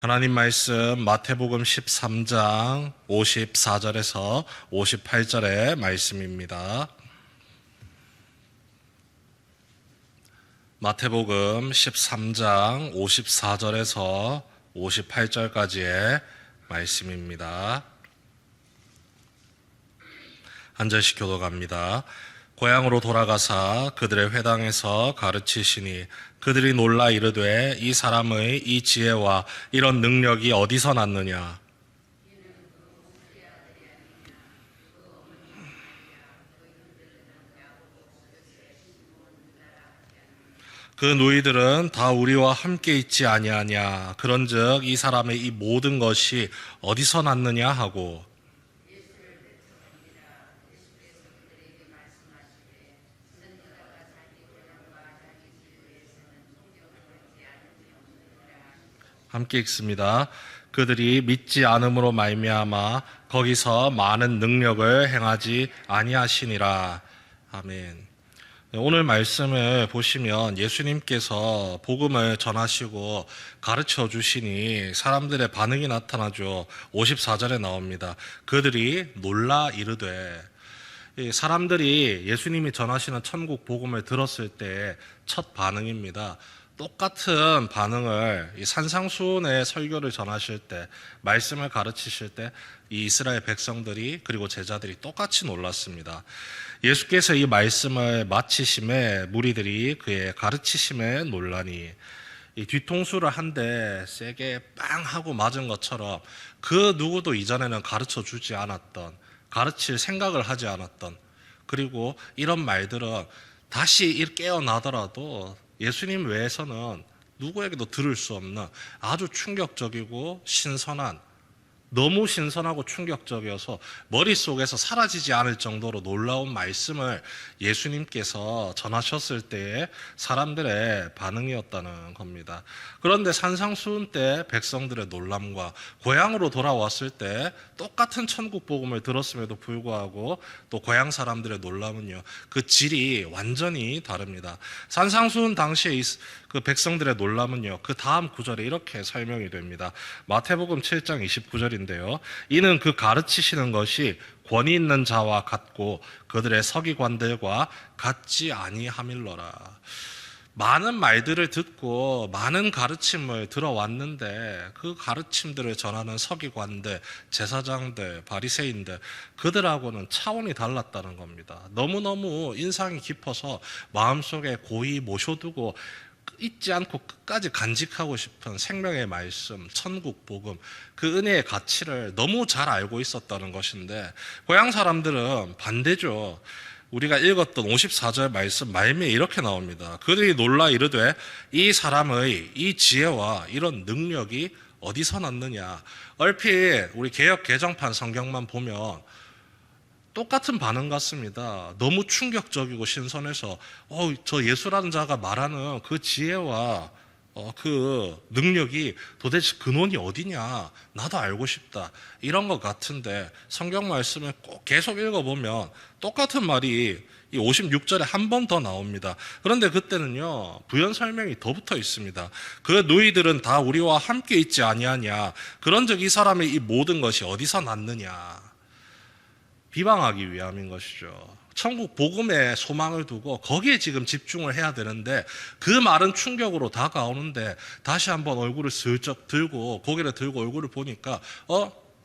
하나님 말씀 마태복음 13장 54절에서 58절의 말씀입니다. 마태복음 13장 54절에서 58절까지의 말씀입니다. 한 절씩 교독합니다. 고향으로 돌아가사 그들의 회당에서 가르치시니 그들이 놀라 이르되 이 사람의 이 지혜와 이런 능력이 어디서 났느냐. 그 누이들은 다 우리와 함께 있지 아니하냐. 그런즉 이 사람의 이 모든 것이 어디서 났느냐 하고 함께 읽습니다. 그들이 믿지 않음으로 말미암아 거기서 많은 능력을 행하지 아니하시니라. 아멘. 오늘 말씀을 보시면 예수님께서 복음을 전하시고 가르쳐 주시니 사람들의 반응이 나타나죠. 54절에 나옵니다. 그들이 놀라 이르되, 사람들이 예수님이 전하시는 천국 복음을 들었을 때 첫 반응입니다. 똑같은 반응을 이 산상수훈의 설교를 전하실 때, 말씀을 가르치실 때 이 이스라엘 백성들이 그리고 제자들이 똑같이 놀랐습니다. 예수께서 이 말씀을 마치심에 무리들이 그의 가르치심에 놀라니, 이 뒤통수를 한 대 세게 빵 하고 맞은 것처럼 그 누구도 이전에는 가르쳐 주지 않았던, 가르칠 생각을 하지 않았던, 그리고 이런 말들은 다시 깨어나더라도 예수님 외에서는 누구에게도 들을 수 없는 아주 충격적이고 신선한, 너무 신선하고 충격적이어서 머릿속에서 사라지지 않을 정도로 놀라운 말씀을 예수님께서 전하셨을 때의 사람들의 반응이었다는 겁니다. 그런데 산상수훈 때 백성들의 놀람과 고향으로 돌아왔을 때 똑같은 천국 복음을 들었음에도 불구하고 또 고향 사람들의 놀람은요, 그 질이 완전히 다릅니다. 산상수훈 당시에 그 백성들의 놀람은요, 그 다음 구절에 이렇게 설명이 됩니다. 마태복음 7장 29절인데요. 이는 그 가르치시는 것이 권위 있는 자와 같고 그들의 서기관들과 같지 아니함일러라. 많은 말들을 듣고 많은 가르침을 들어왔는데 그 가르침들을 전하는 서기관들, 제사장들, 바리새인들, 그들하고는 차원이 달랐다는 겁니다. 너무너무 인상이 깊어서 마음속에 고이 모셔두고 잊지 않고 끝까지 간직하고 싶은 생명의 말씀, 천국 복음, 그 은혜의 가치를 너무 잘 알고 있었다는 것인데, 고향 사람들은 반대죠. 우리가 읽었던 54절 말씀 말미에 이렇게 나옵니다. 그들이 놀라 이르되 이 사람의 이 지혜와 이런 능력이 어디서 났느냐. 얼핏 우리 개역 개정판 성경만 보면 똑같은 반응 같습니다. 너무 충격적이고 신선해서 저 예수라는 자가 말하는 그 지혜와 그 능력이 도대체 근원이 어디냐, 나도 알고 싶다, 이런 것 같은데 성경 말씀을 꼭 계속 읽어보면 똑같은 말이 이 56절에 한 번 더 나옵니다. 그런데 그때는요, 부연 설명이 더 붙어 있습니다. 그 너희들은 다 우리와 함께 있지 아니하냐. 그런즉 이 사람의 이 모든 것이 어디서 났느냐. 비방하기 위함인 것이죠. 천국 복음에 소망을 두고 거기에 지금 집중을 해야 되는데 그 말은 충격으로 다가오는데 다시 한번 얼굴을 슬쩍 들고, 고개를 들고 얼굴을 보니까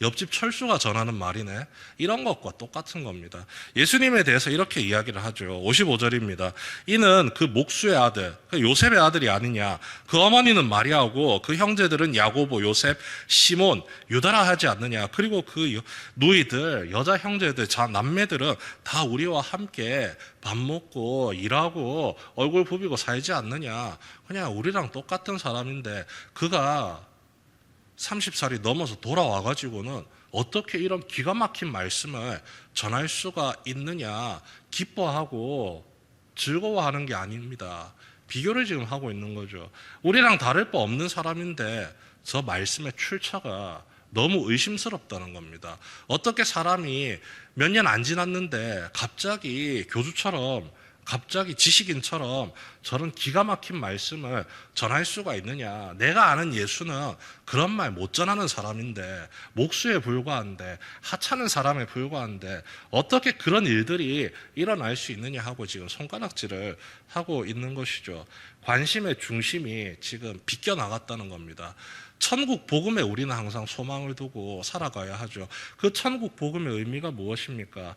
옆집 철수가 전하는 말이네. 이런 것과 똑같은 겁니다. 예수님에 대해서 이렇게 이야기를 하죠. 55절입니다. 이는 그 목수의 아들, 요셉의 아들이 아니냐. 그 어머니는 마리아고 그 형제들은 야고보, 요셉, 시몬, 유다라 하지 않느냐. 그리고 그 누이들, 여자 형제들, 남매들은 다 우리와 함께 밥 먹고 일하고 얼굴 부비고 살지 않느냐. 그냥 우리랑 똑같은 사람인데 그가 30살이 넘어서 돌아와가지고는 어떻게 이런 기가 막힌 말씀을 전할 수가 있느냐, 기뻐하고 즐거워하는 게 아닙니다. 비교를 지금 하고 있는 거죠. 우리랑 다를 바 없는 사람인데 저 말씀의 출처가 너무 의심스럽다는 겁니다. 어떻게 사람이 몇 년 안 지났는데 갑자기 교주처럼 갑자기 지식인처럼 저런 기가 막힌 말씀을 전할 수가 있느냐. 내가 아는 예수는 그런 말 못 전하는 사람인데, 목수에 불과한데, 하찮은 사람에 불과한데 어떻게 그런 일들이 일어날 수 있느냐 하고 지금 손가락질을 하고 있는 것이죠. 관심의 중심이 지금 비껴나갔다는 겁니다. 천국 복음에 우리는 항상 소망을 두고 살아가야 하죠. 그 천국 복음의 의미가 무엇입니까?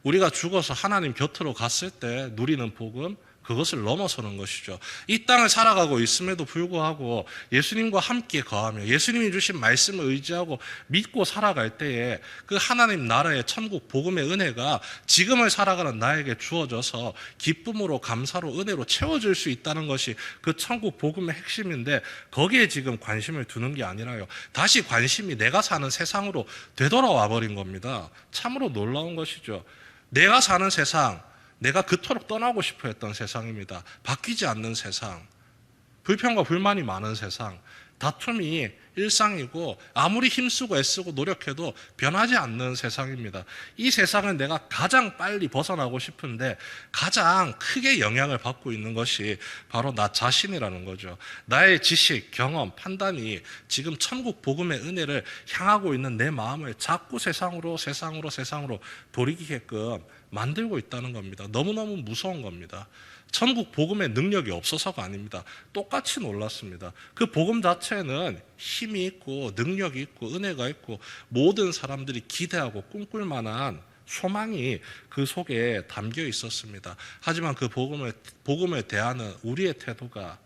우리가 죽어서 하나님 곁으로 갔을 때 누리는 복음, 그것을 넘어서는 것이죠. 이 땅을 살아가고 있음에도 불구하고 예수님과 함께 거하며 예수님이 주신 말씀을 의지하고 믿고 살아갈 때에 그 하나님 나라의 천국 복음의 은혜가 지금을 살아가는 나에게 주어져서 기쁨으로 감사로 은혜로 채워질 수 있다는 것이 그 천국 복음의 핵심인데, 거기에 지금 관심을 두는 게 아니라요, 다시 관심이 내가 사는 세상으로 되돌아와 버린 겁니다. 참으로 놀라운 것이죠. 내가 사는 세상, 내가 그토록 떠나고 싶어 했던 세상입니다. 바뀌지 않는 세상, 불평과 불만이 많은 세상, 다툼이 일상이고 아무리 힘쓰고 애쓰고 노력해도 변하지 않는 세상입니다. 이 세상을 내가 가장 빨리 벗어나고 싶은데 가장 크게 영향을 받고 있는 것이 바로 나 자신이라는 거죠. 나의 지식, 경험, 판단이 지금 천국 복음의 은혜를 향하고 있는 내 마음을 자꾸 세상으로 돌이키게끔 만들고 있다는 겁니다. 너무너무 무서운 겁니다. 천국 복음의 능력이 없어서가 아닙니다. 똑같이 놀랐습니다. 그 복음 자체는 힘이 있고 능력이 있고 은혜가 있고 모든 사람들이 기대하고 꿈꿀 만한 소망이 그 속에 담겨 있었습니다. 하지만 그 복음을 대하는 우리의 태도가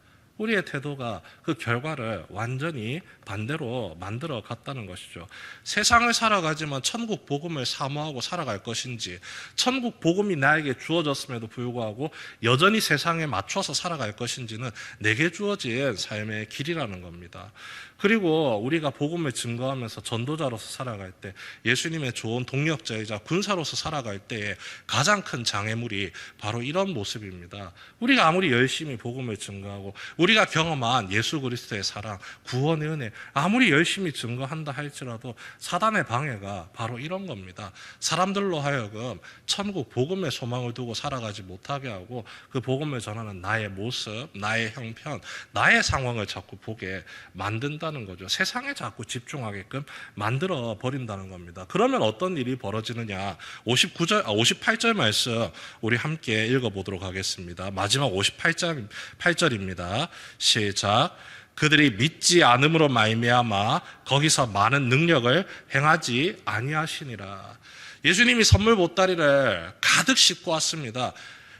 그 결과를 완전히 반대로 만들어 갔다는 것이죠. 세상을 살아가지만 천국 복음을 사모하고 살아갈 것인지, 천국 복음이 나에게 주어졌음에도 불구하고 여전히 세상에 맞춰서 살아갈 것인지는 내게 주어진 삶의 길이라는 겁니다. 그리고 우리가 복음을 증거하면서 전도자로서 살아갈 때, 예수님의 좋은 동력자이자 군사로서 살아갈 때에 가장 큰 장애물이 바로 이런 모습입니다. 우리가 아무리 열심히 복음을 증거하고 우리가 경험한 예수 그리스도의 사랑, 구원의 은혜 아무리 열심히 증거한다 할지라도 사단의 방해가 바로 이런 겁니다. 사람들로 하여금 천국 복음의 소망을 두고 살아가지 못하게 하고 그 복음을 전하는 나의 모습, 나의 형편, 나의 상황을 자꾸 보게 만든다는 거죠. 세상에 자꾸 집중하게끔 만들어 버린다는 겁니다. 그러면 어떤 일이 벌어지느냐? 58절 말씀 우리 함께 읽어보도록 하겠습니다. 마지막 58절입니다. 시작. 그들이 믿지 않음으로 말미암아 거기서 많은 능력을 행하지 아니하시니라. 예수님이 선물 보따리를 가득 싣고 왔습니다.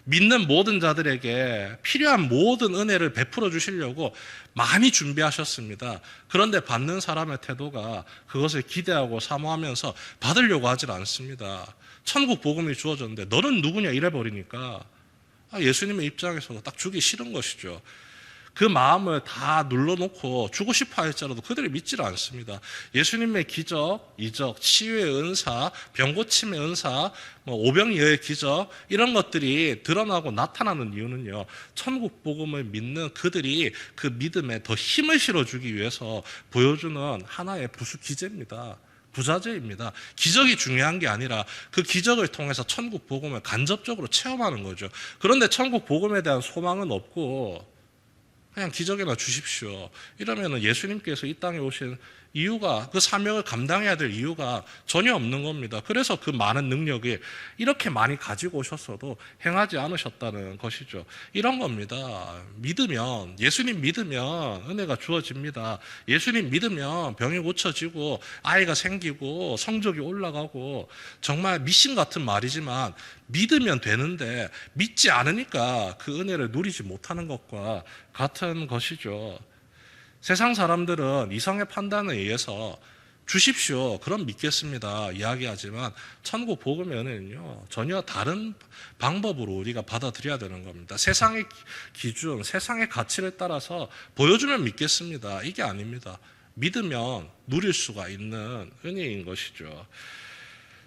믿는 모든 자들에게 필요한 모든 은혜를 베풀어 주시려고 많이 준비하셨습니다. 그런데 받는 사람의 태도가 그것을 기대하고 사모하면서 받으려고 하질 않습니다. 천국 복음이 주어졌는데 너는 누구냐 이래 버리니까 예수님의 입장에서도 딱 주기 싫은 것이죠. 그 마음을 다 눌러놓고 주고 싶어 할지라도 그들이 믿지를 않습니다. 예수님의 기적, 이적, 치유의 은사, 병고침의 은사, 오병이어의 기적, 이런 것들이 드러나고 나타나는 이유는요, 천국 복음을 믿는 그들이 그 믿음에 더 힘을 실어주기 위해서 보여주는 하나의 부수 기제입니다. 부자재입니다. 기적이 중요한 게 아니라 그 기적을 통해서 천국 복음을 간접적으로 체험하는 거죠. 그런데 천국 복음에 대한 소망은 없고 그냥 기적이나 주십시오. 이러면 예수님께서 이 땅에 오신 이유가, 그 사명을 감당해야 될 이유가 전혀 없는 겁니다. 그래서 그 많은 능력이 이렇게 많이 가지고 오셨어도 행하지 않으셨다는 것이죠. 이런 겁니다. 믿으면, 예수님 믿으면 은혜가 주어집니다. 예수님 믿으면 병이 고쳐지고 아이가 생기고 성적이 올라가고, 정말 미신 같은 말이지만 믿으면 되는데 믿지 않으니까 그 은혜를 누리지 못하는 것과 같은 것이죠. 세상 사람들은 이성의 판단에 의해서 주십시오, 그럼 믿겠습니다 이야기하지만 천국 복음의 은혜는요, 전혀 다른 방법으로 우리가 받아들여야 되는 겁니다. 세상의 기준, 세상의 가치를 따라서 보여주면 믿겠습니다, 이게 아닙니다. 믿으면 누릴 수가 있는 은혜인 것이죠.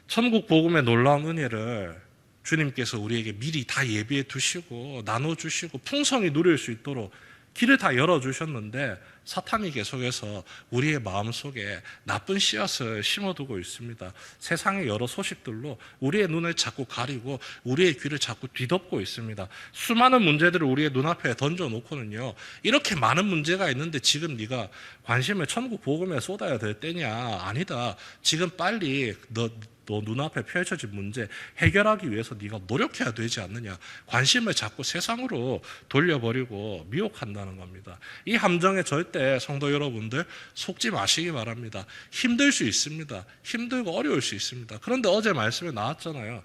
천국 복음의 놀라운 은혜를 주님께서 우리에게 미리 다 예비해 두시고 나눠주시고 풍성히 누릴 수 있도록 길을 다 열어주셨는데 사탄이 계속해서 우리의 마음속에 나쁜 씨앗을 심어두고 있습니다. 세상의 여러 소식들로 우리의 눈을 자꾸 가리고 우리의 귀를 자꾸 뒤덮고 있습니다. 수많은 문제들을 우리의 눈앞에 던져놓고는요, 이렇게 많은 문제가 있는데 지금 네가 관심을 천국 복음에 쏟아야 될 때냐? 아니다. 지금 빨리 너 눈앞에 펼쳐진 문제 해결하기 위해서 네가 노력해야 되지 않느냐. 관심을 자꾸 세상으로 돌려버리고 미혹한다는 겁니다. 이 함정에 절대 성도 여러분들 속지 마시기 바랍니다. 힘들 수 있습니다. 힘들고 어려울 수 있습니다. 그런데 어제 말씀에 나왔잖아요.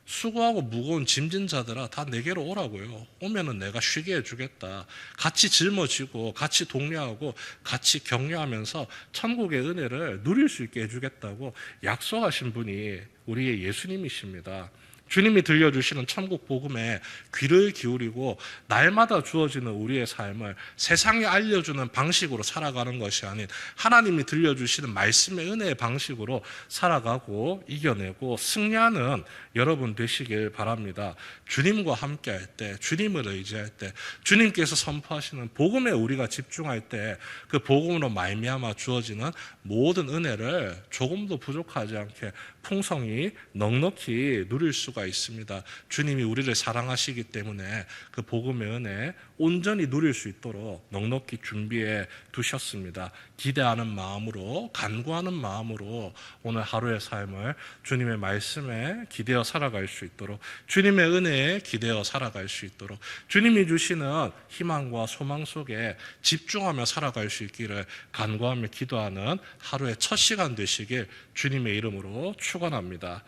수고하고 무거운 짐진 자들아 다 내게로 오라고요. 오면은 내가 쉬게 해주겠다. 같이 짊어지고 같이 독려하고 같이 격려하면서 천국의 은혜를 누릴 수 있게 해주겠다고 약속하신 분이 우리의 예수님이십니다. 주님이 들려주시는 천국 복음에 귀를 기울이고 날마다 주어지는 우리의 삶을 세상에 알려주는 방식으로 살아가는 것이 아닌 하나님이 들려주시는 말씀의 은혜의 방식으로 살아가고 이겨내고 승리하는 여러분 되시길 바랍니다. 주님과 함께할 때, 주님을 의지할 때, 주님께서 선포하시는 복음에 우리가 집중할 때 그 복음으로 말미암아 주어지는 모든 은혜를 조금도 부족하지 않게 풍성히 넉넉히 누릴 수가 있습니다. 주님이 우리를 사랑하시기 때문에 그 복음의 은혜 온전히 누릴 수 있도록 넉넉히 준비해 두셨습니다. 기대하는 마음으로, 간구하는 마음으로 오늘 하루의 삶을 주님의 말씀에 기대어 살아갈 수 있도록, 주님의 은혜에 기대어 살아갈 수 있도록, 주님이 주시는 희망과 소망 속에 집중하며 살아갈 수 있기를 간구하며 기도하는 하루의 첫 시간 되시길 주님의 이름으로 축원합니다.